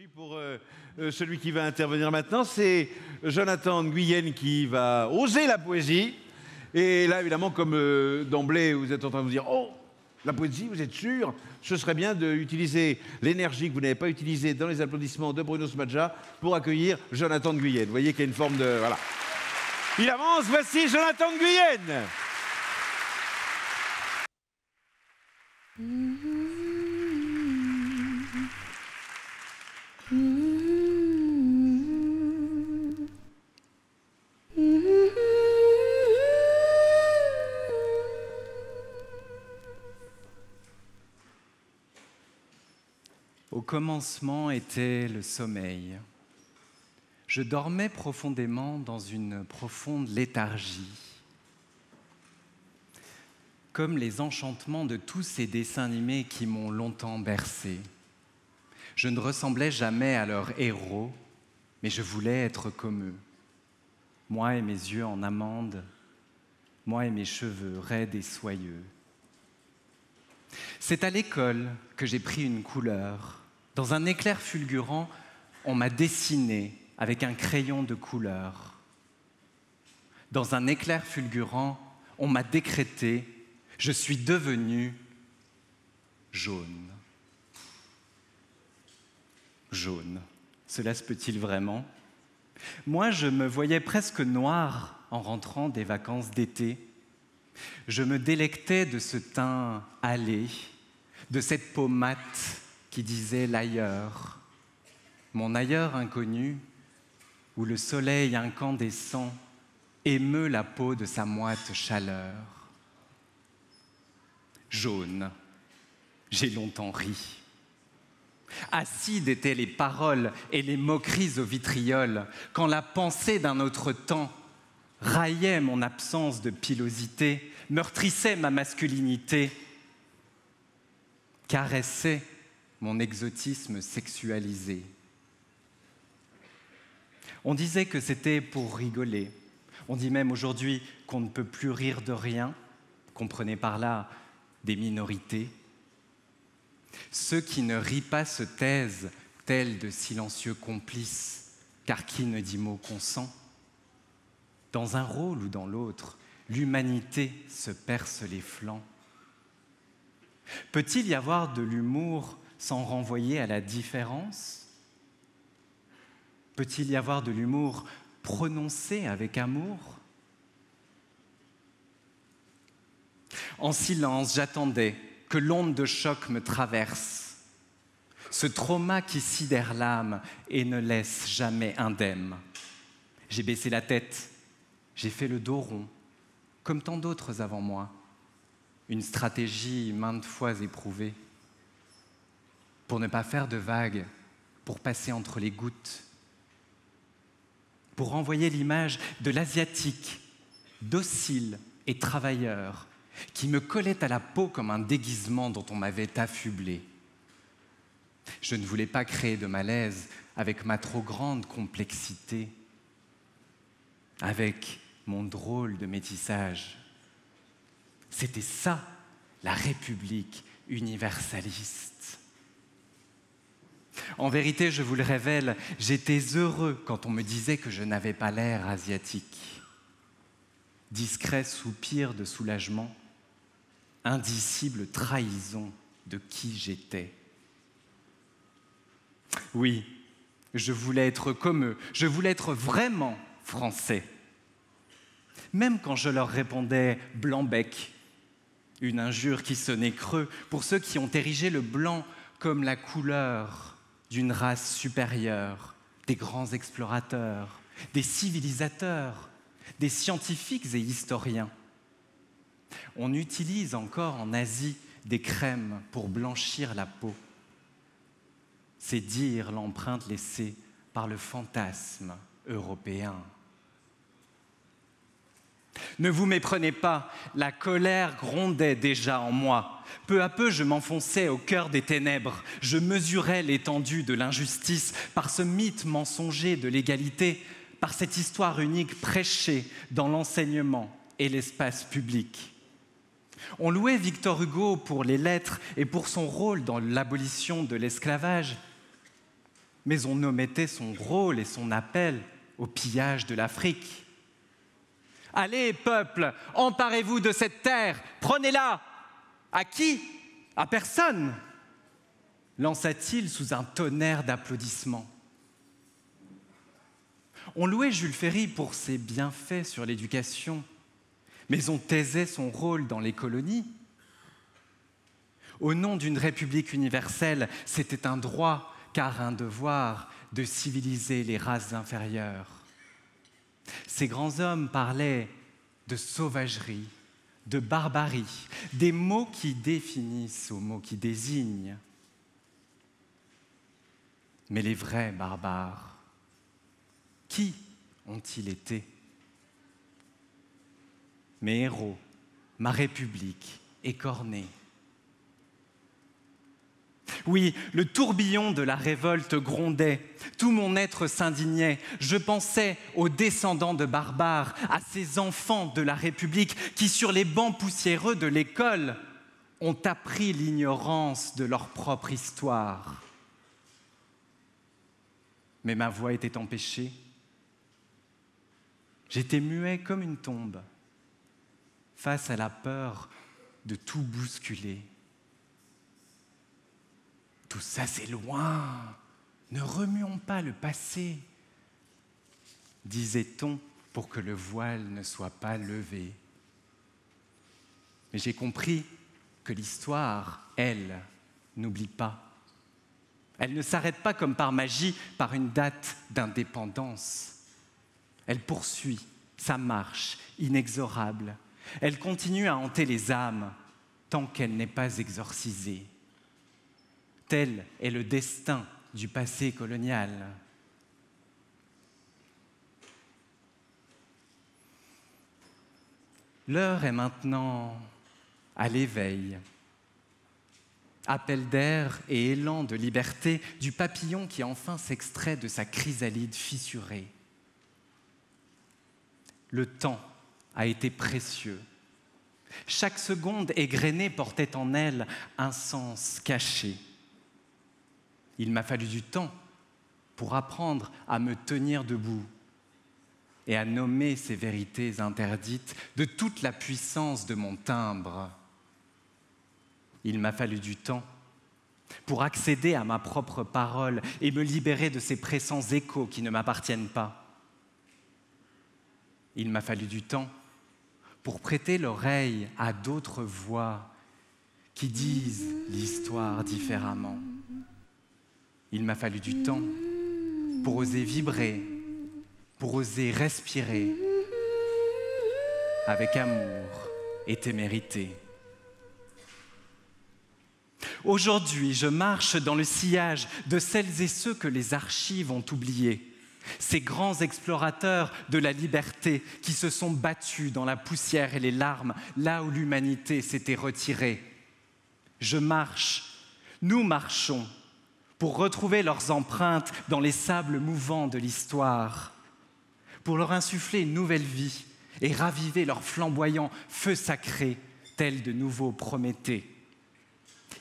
Pour celui qui va intervenir maintenant, c'est Jonathan Nguyen qui va oser la poésie. Et là, évidemment, comme d'emblée, vous êtes en train de vous dire « Oh, la poésie, vous êtes sûr ?» Ce serait bien d'utiliser l'énergie que vous n'avez pas utilisée dans les applaudissements de Bruno Smadja pour accueillir Jonathan Nguyen. Vous voyez qu'il y a une forme de... Voilà. Il avance, voici Jonathan Nguyen. Au commencement était le sommeil. Je dormais profondément dans une profonde léthargie. Comme les enchantements de tous ces dessins animés qui m'ont longtemps bercé. Je ne ressemblais jamais à leurs héros, mais je voulais être comme eux. Moi et mes yeux en amande, moi et mes cheveux raides et soyeux. C'est à l'école que j'ai pris une couleur. Dans un éclair fulgurant, on m'a dessiné avec un crayon de couleur. Dans un éclair fulgurant, on m'a décrété « Je suis devenu jaune ». Jaune, cela se peut-il vraiment? Moi, je me voyais presque noir en rentrant des vacances d'été. Je me délectais de ce teint hâlé, de cette peau mate qui disait l'ailleurs, mon ailleurs inconnu, où le soleil incandescent émeut la peau de sa moite chaleur. Jaune, j'ai longtemps ri. Acides étaient les paroles et les moqueries au vitriol, quand la pensée d'un autre temps raillait mon absence de pilosité, meurtrissait ma masculinité, caressait mon exotisme sexualisé. On disait que c'était pour rigoler. On dit même aujourd'hui qu'on ne peut plus rire de rien, comprenez par là des minorités. Ceux qui ne rient pas se taisent, tels de silencieux complices, car qui ne dit mot consent? Dans un rôle ou dans l'autre, l'humanité se perce les flancs. Peut-il y avoir de l'humour sans renvoyer à la différence? Peut-il y avoir de l'humour prononcé avec amour? En silence, j'attendais que l'onde de choc me traverse, ce trauma qui sidère l'âme et ne laisse jamais indemne. J'ai baissé la tête, j'ai fait le dos rond, comme tant d'autres avant moi, une stratégie maintes fois éprouvée, pour ne pas faire de vagues, pour passer entre les gouttes, pour renvoyer l'image de l'asiatique, docile et travailleur, qui me collait à la peau comme un déguisement dont on m'avait affublé. Je ne voulais pas créer de malaise avec ma trop grande complexité, avec mon drôle de métissage. C'était ça, la République universaliste. En vérité, je vous le révèle, j'étais heureux quand on me disait que je n'avais pas l'air asiatique. Discret soupir de soulagement, indicible trahison de qui j'étais. Oui, je voulais être comme eux, je voulais être vraiment français. Même quand je leur répondais « blanc-bec », une injure qui sonnait creux pour ceux qui ont érigé le blanc comme la couleur d'une race supérieure, des grands explorateurs, des civilisateurs, des scientifiques et historiens. On utilise encore en Asie des crèmes pour blanchir la peau. C'est dire l'empreinte laissée par le fantasme européen. Ne vous méprenez pas, la colère grondait déjà en moi. Peu à peu, je m'enfonçais au cœur des ténèbres. Je mesurais l'étendue de l'injustice par ce mythe mensonger de l'égalité, par cette histoire unique prêchée dans l'enseignement et l'espace public. On louait Victor Hugo pour les lettres et pour son rôle dans l'abolition de l'esclavage. mais on omettait son rôle et son appel au pillage de l'Afrique. « Allez, peuple, emparez-vous de cette terre, prenez-la !» À qui ? À personne, lança-t-il sous un tonnerre d'applaudissements. On louait Jules Ferry pour ses bienfaits sur l'éducation, mais on taisait son rôle dans les colonies. Au nom d'une république universelle, c'était un droit, car un devoir, de civiliser les races inférieures. Ces grands hommes parlaient de sauvagerie, de barbarie, des mots qui définissent aux mots qui désignent. Mais les vrais barbares, qui ont-ils été ? Mes héros, ma République écornée. Oui, le tourbillon de la révolte grondait. Tout mon être s'indignait. Je pensais aux descendants de barbares, à ces enfants de la République qui, sur les bancs poussiéreux de l'école, ont appris l'ignorance de leur propre histoire. Mais ma voix était empêchée. J'étais muet comme une tombe, face à la peur de tout bousculer. Tout ça, c'est loin. Ne remuons pas le passé, disait-on pour que le voile ne soit pas levé. Mais j'ai compris que l'histoire, elle, n'oublie pas. Elle ne s'arrête pas comme par magie, par une date d'indépendance. Elle poursuit sa marche inexorable. Elle continue à hanter les âmes tant qu'elle n'est pas exorcisée. Tel est le destin du passé colonial. L'heure est maintenant à l'éveil. Appel d'air et élan de liberté du papillon qui enfin s'extrait de sa chrysalide fissurée. Le temps a été précieux. Chaque seconde égrenée portait en elle un sens caché. Il m'a fallu du temps pour apprendre à me tenir debout et à nommer ces vérités interdites de toute la puissance de mon timbre. Il m'a fallu du temps pour accéder à ma propre parole et me libérer de ces pressants échos qui ne m'appartiennent pas. Il m'a fallu du temps pour prêter l'oreille à d'autres voix qui disent l'histoire différemment. Il m'a fallu du temps pour oser vibrer, pour oser respirer avec amour et témérité. Aujourd'hui, je marche dans le sillage de celles et ceux que les archives ont oubliés, ces grands explorateurs de la liberté qui se sont battus dans la poussière et les larmes, là où l'humanité s'était retirée. Je marche, nous marchons, pour retrouver leurs empreintes dans les sables mouvants de l'histoire, pour leur insuffler une nouvelle vie et raviver leur flamboyant feu sacré, tel de nouveaux Prométhée.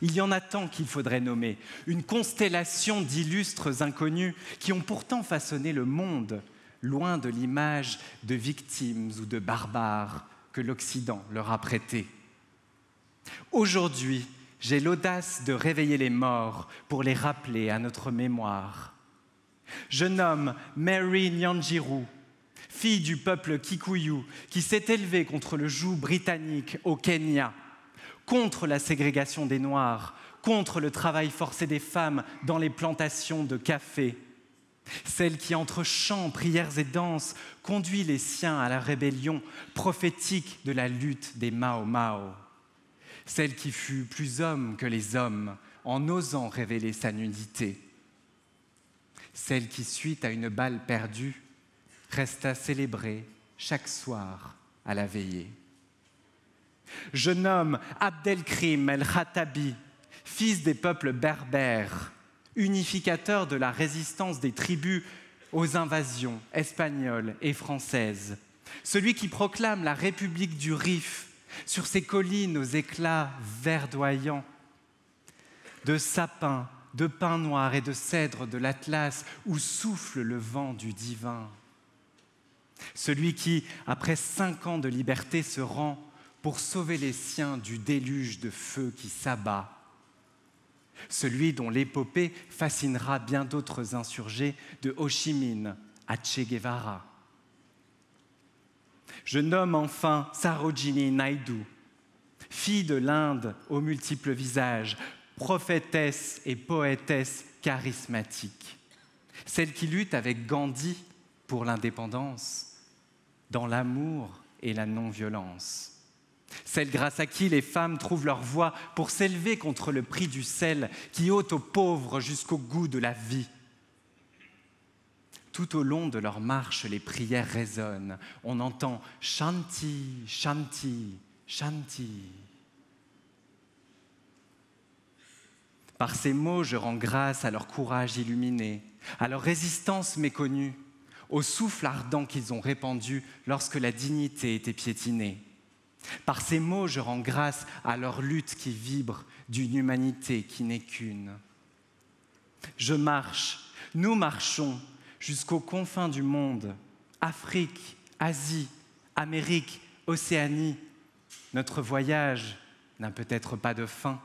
Il y en a tant qu'il faudrait nommer, une constellation d'illustres inconnus qui ont pourtant façonné le monde, loin de l'image de victimes ou de barbares que l'Occident leur a prêtée. Aujourd'hui, j'ai l'audace de réveiller les morts pour les rappeler à notre mémoire. Je nomme Mary Nyanjiru, fille du peuple Kikuyu, qui s'est élevée contre le joug britannique au Kenya, contre la ségrégation des Noirs, contre le travail forcé des femmes dans les plantations de café. Celle qui, entre chants, prières et danses, conduit les siens à la rébellion prophétique de la lutte des Mao Mao. Celle qui fut plus homme que les hommes en osant révéler sa nudité. Celle qui, suite à une balle perdue, resta célébrée chaque soir à la veillée. Je nomme Abdelkrim el-Khattabi, fils des peuples berbères, unificateur de la résistance des tribus aux invasions espagnoles et françaises, celui qui proclame la République du Rif sur ces collines aux éclats verdoyants, de sapins de pin noir et de cèdre de l'Atlas, où souffle le vent du divin. Celui qui, après 5 ans de liberté, se rend pour sauver les siens du déluge de feu qui s'abat. Celui dont l'épopée fascinera bien d'autres insurgés, de Ho Chi Minh à Che Guevara. Je nomme enfin Sarojini Naidu, fille de l'Inde aux multiples visages, prophétesse et poétesse charismatique, celle qui lutte avec Gandhi pour l'indépendance, dans l'amour et la non-violence, celle grâce à qui les femmes trouvent leur voie pour s'élever contre le prix du sel qui ôte aux pauvres jusqu'au goût de la vie. Tout au long de leur marche, les prières résonnent. On entend « Shanti, Shanti, Shanti ». Par ces mots, je rends grâce à leur courage illuminé, à leur résistance méconnue, au souffle ardent qu'ils ont répandu lorsque la dignité était piétinée. Par ces mots, je rends grâce à leur lutte qui vibre d'une humanité qui n'est qu'une. Je marche, nous marchons jusqu'aux confins du monde, Afrique, Asie, Amérique, Océanie. Notre voyage n'a peut-être pas de fin.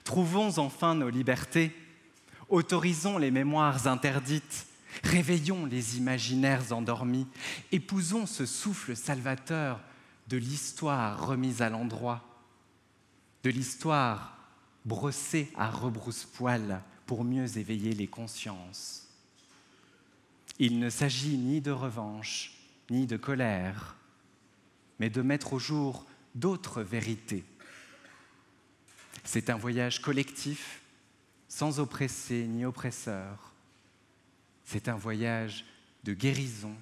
Trouvons enfin nos libertés, autorisons les mémoires interdites, réveillons les imaginaires endormis, épousons ce souffle salvateur de l'histoire remise à l'endroit, de l'histoire brossée à rebrousse-poil pour mieux éveiller les consciences. Il ne s'agit ni de revanche, ni de colère, mais de mettre au jour d'autres vérités. C'est un voyage collectif, sans oppressé ni oppresseur. C'est un voyage de guérison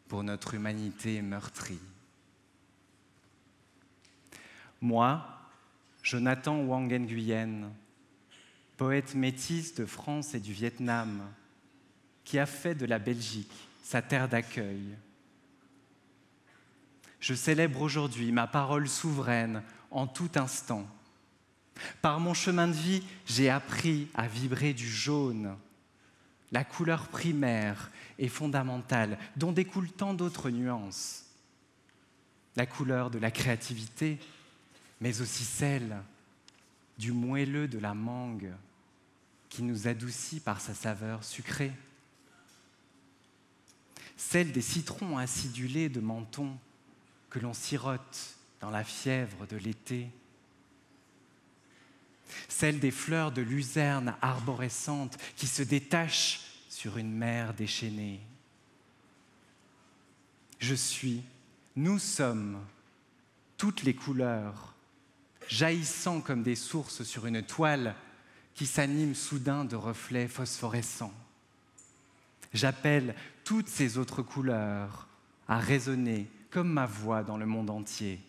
pour notre humanité meurtrie. Moi, Jonathan Wang Nguyen, poète métis de France et du Vietnam, qui a fait de la Belgique sa terre d'accueil. Je célèbre aujourd'hui ma parole souveraine en tout instant. Par mon chemin de vie, j'ai appris à vibrer du jaune, la couleur primaire et fondamentale, dont découlent tant d'autres nuances. La couleur de la créativité, mais aussi celle du moelleux de la mangue, qui nous adoucit par sa saveur sucrée. Celle des citrons acidulés de Menton, que l'on sirote dans la fièvre de l'été. Celle des fleurs de luzerne arborescentes qui se détachent sur une mer déchaînée. Je suis, nous sommes, toutes les couleurs, jaillissant comme des sources sur une toile qui s'anime soudain de reflets phosphorescents. J'appelle toutes ces autres couleurs à résonner comme ma voix dans le monde entier.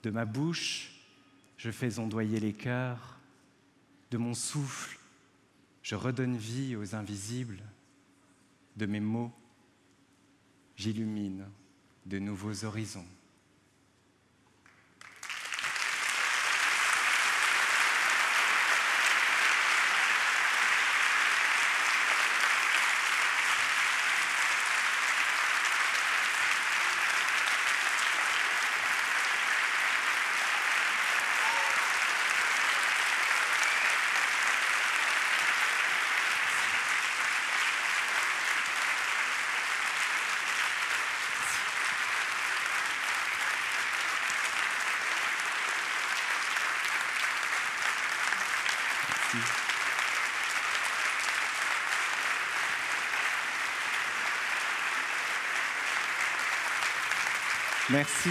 De ma bouche, je fais ondoyer les cœurs. De mon souffle, je redonne vie aux invisibles. De mes mots, j'illumine de nouveaux horizons. Merci.